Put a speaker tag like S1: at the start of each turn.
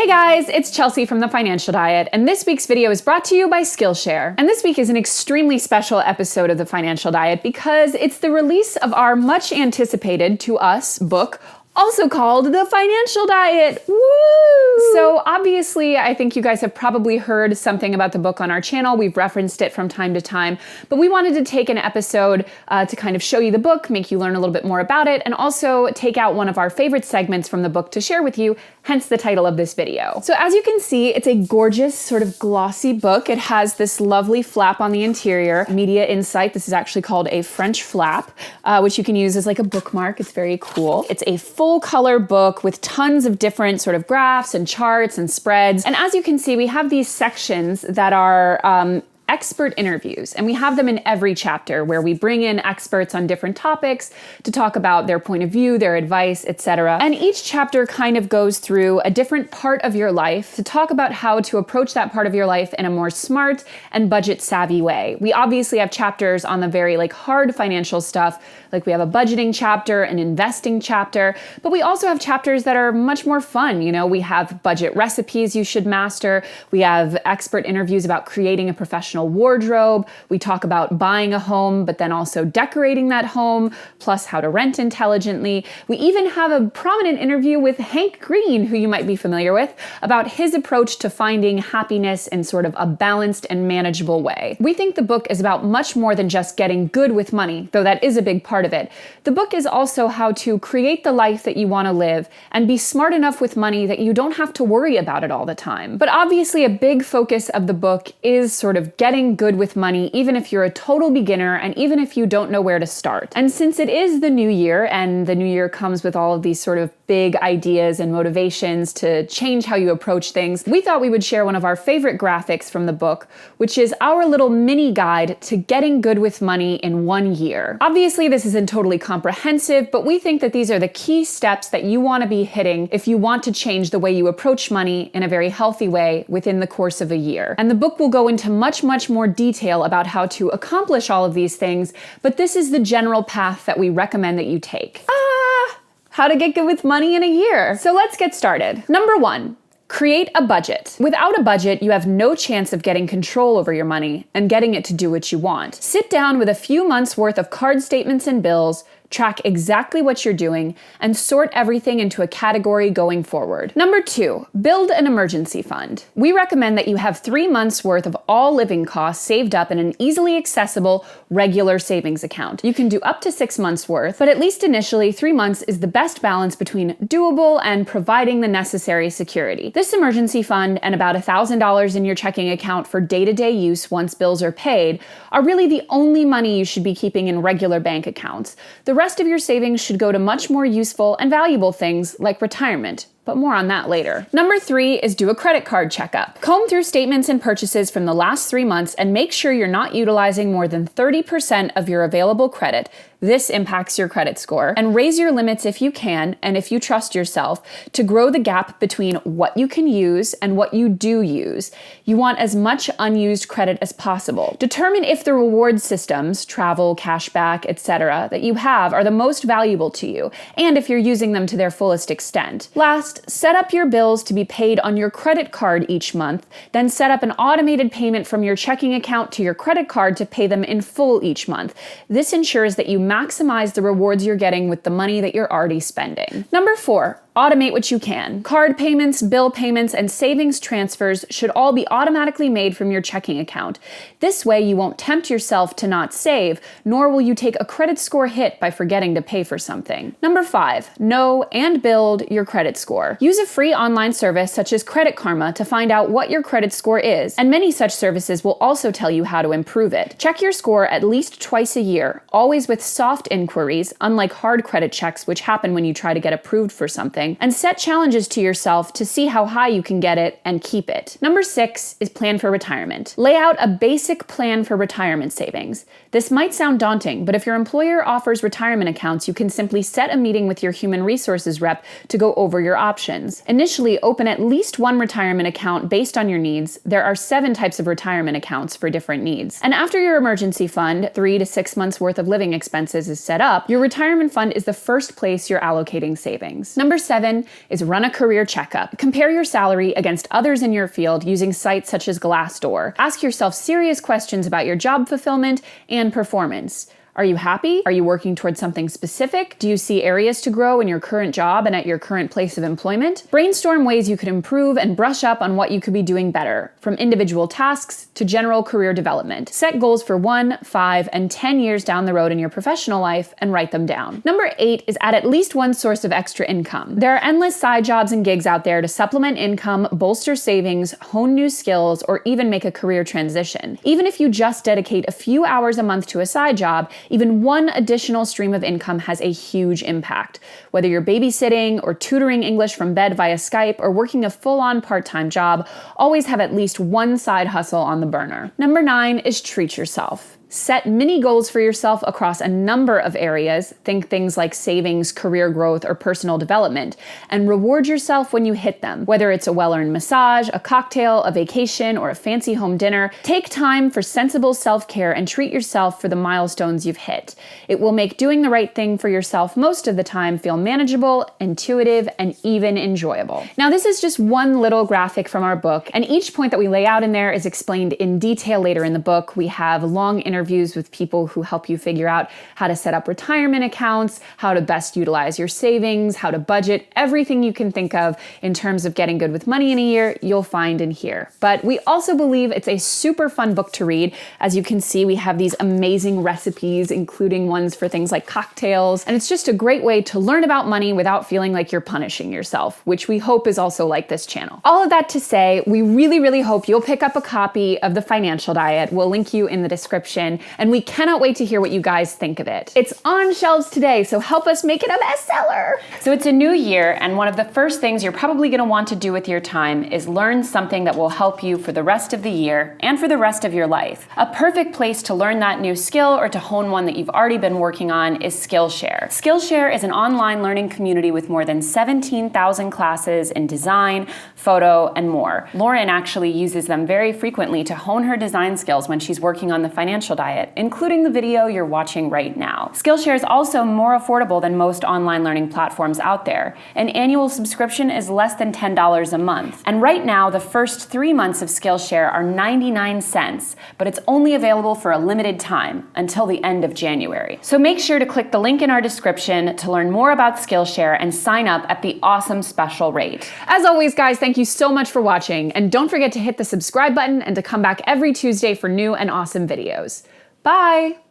S1: Hey guys, it's Chelsea from The Financial Diet, and this week's video is brought to you by Skillshare. And this week is an extremely special episode of The Financial Diet because it's the release of our much anticipated, to us, book, also called The Financial Diet. Woo! So obviously, I think you guys have probably heard something about the book on our channel. We've referenced it from time to time, but we wanted to take an episode to kind of show you the book, make you learn a little bit more about it, and also take out one of our favorite segments from the book to share with you, hence the title of this video. So as you can see, it's a gorgeous sort of glossy book. It has this lovely flap on the interior, Media Insight. This is actually called a French flap, which you can use as like a bookmark. It's very cool. It's a full color book with tons of different sort of graphs and charts and spreads. And as you can see, we have these sections that are expert interviews, and we have them in every chapter where we bring in experts on different topics to talk about their point of view, their advice, etc. And each chapter kind of goes through a different part of your life to talk about how to approach that part of your life in a more smart and budget savvy way. We obviously have chapters on the very hard financial stuff, like we have a budgeting chapter, an investing chapter, but we also have chapters that are much more fun. You know, we have budget recipes you should master. We have expert interviews about creating a professional wardrobe. We talk about buying a home, but then also decorating that home, plus how to rent intelligently. We even have a prominent interview with Hank Green, who you might be familiar with, about his approach to finding happiness in sort of a balanced and manageable way. We think the book is about much more than just getting good with money, though that is a big part of it. The book is also how to create the life that you want to live and be smart enough with money that you don't have to worry about it all the time. But obviously a big focus of the book is sort of getting good with money, even if you're a total beginner and even if you don't know where to start. And since it is the new year, and the new year comes with all of these sort of big ideas and motivations to change how you approach things, we thought we would share one of our favorite graphics from the book, which is our little mini guide to getting good with money in 1 year. Obviously, this isn't totally comprehensive, but we think that these are the key steps that you want to be hitting if you want to change the way you approach money in a very healthy way within the course of a year. And the book will go into much more detail about how to accomplish all of these things, but this is the general path that we recommend that you take. How to get good with money in a year. So let's get started. Number 1. Create a budget. Without a budget, you have no chance of getting control over your money and getting it to do what you want. Sit down with a few months' worth of card statements and bills, track exactly what you're doing, and sort everything into a category going forward. Number 2, build an emergency fund. We recommend that you have 3 months worth of all living costs saved up in an easily accessible, regular savings account. You can do up to 6 months worth, but at least initially, 3 months is the best balance between doable and providing the necessary security. This emergency fund and about $1,000 in your checking account for day-to-day use once bills are paid are really the only money you should be keeping in regular bank accounts. The rest of your savings should go to much more useful and valuable things like retirement, but more on that later. Number 3 is do a credit card checkup. Comb through statements and purchases from the last 3 months and make sure you're not utilizing more than 30% of your available credit. This impacts your credit score. And raise your limits if you can, and if you trust yourself, to grow the gap between what you can use and what you do use. You want as much unused credit as possible. Determine if the reward systems, travel, cashback, etc., that you have are the most valuable to you, and if you're using them to their fullest extent. Last, set up your bills to be paid on your credit card each month, then set up an automated payment from your checking account to your credit card to pay them in full each month. This ensures that you maximize the rewards you're getting with the money that you're already spending. Number 4, automate what you can. Card payments, bill payments, and savings transfers should all be automatically made from your checking account. This way, you won't tempt yourself to not save, nor will you take a credit score hit by forgetting to pay for something. Number 5, know and build your credit score. Use a free online service such as Credit Karma to find out what your credit score is, and many such services will also tell you how to improve it. Check your score at least twice a year, always with soft inquiries, unlike hard credit checks which happen when you try to get approved for something, and set challenges to yourself to see how high you can get it and keep it. Number 6 is plan for retirement. Lay out a basic plan for retirement savings. This might sound daunting, but if your employer offers retirement accounts, you can simply set a meeting with your human resources rep to go over your options. Initially, open at least one retirement account based on your needs. There are 7 types of retirement accounts for different needs. And after your emergency fund, 3 to 6 months worth of living expenses is set up, your retirement fund is the first place you're allocating savings. Number 7 7 is run a career checkup. Compare your salary against others in your field using sites such as Glassdoor. Ask yourself serious questions about your job fulfillment and performance. Are you happy? Are you working towards something specific? Do you see areas to grow in your current job and at your current place of employment? Brainstorm ways you could improve and brush up on what you could be doing better, from individual tasks to general career development. Set goals for 1, 5, and 10 years down the road in your professional life and write them down. Number 8 is add at least one source of extra income. There are endless side jobs and gigs out there to supplement income, bolster savings, hone new skills, or even make a career transition. Even if you just dedicate a few hours a month to a side job, even one additional stream of income has a huge impact. Whether you're babysitting or tutoring English from bed via Skype or working a full-on part-time job, always have at least one side hustle on the burner. Number 9 is treat yourself. Set mini goals for yourself across a number of areas, think things like savings, career growth, or personal development, and reward yourself when you hit them. Whether it's a well-earned massage, a cocktail, a vacation, or a fancy home dinner, take time for sensible self-care and treat yourself for the milestones you've hit. It will make doing the right thing for yourself most of the time feel manageable, intuitive, and even enjoyable. Now, this is just one little graphic from our book, and each point that we lay out in there is explained in detail later in the book. We have long interviews with people who help you figure out how to set up retirement accounts, how to best utilize your savings, how to budget, everything you can think of in terms of getting good with money in a year, you'll find in here. But we also believe it's a super fun book to read. As you can see, we have these amazing recipes, including ones for things like cocktails, and it's just a great way to learn about money without feeling like you're punishing yourself, which we hope is also like this channel. All of that to say, we really hope you'll pick up a copy of The Financial Diet. We'll link you in the description, and we cannot wait to hear what you guys think of it. It's on shelves today, so help us make it a bestseller. So it's a new year, and one of the first things you're probably gonna want to do with your time is learn something that will help you for the rest of the year and for the rest of your life. A perfect place to learn that new skill or to hone one that you've already been working on is Skillshare. Skillshare is an online learning community with more than 17,000 classes in design, photo, and more. Lauren actually uses them very frequently to hone her design skills when she's working on The Financial Diet, including the video you're watching right now. Skillshare is also more affordable than most online learning platforms out there. An annual subscription is less than $10 a month. And right now, the first 3 months of Skillshare are 99 cents, but it's only available for a limited time, until the end of January. So make sure to click the link in our description to learn more about Skillshare and sign up at the awesome special rate. As always, guys, thank you so much for watching, and don't forget to hit the subscribe button and to come back every Tuesday for new and awesome videos. Bye!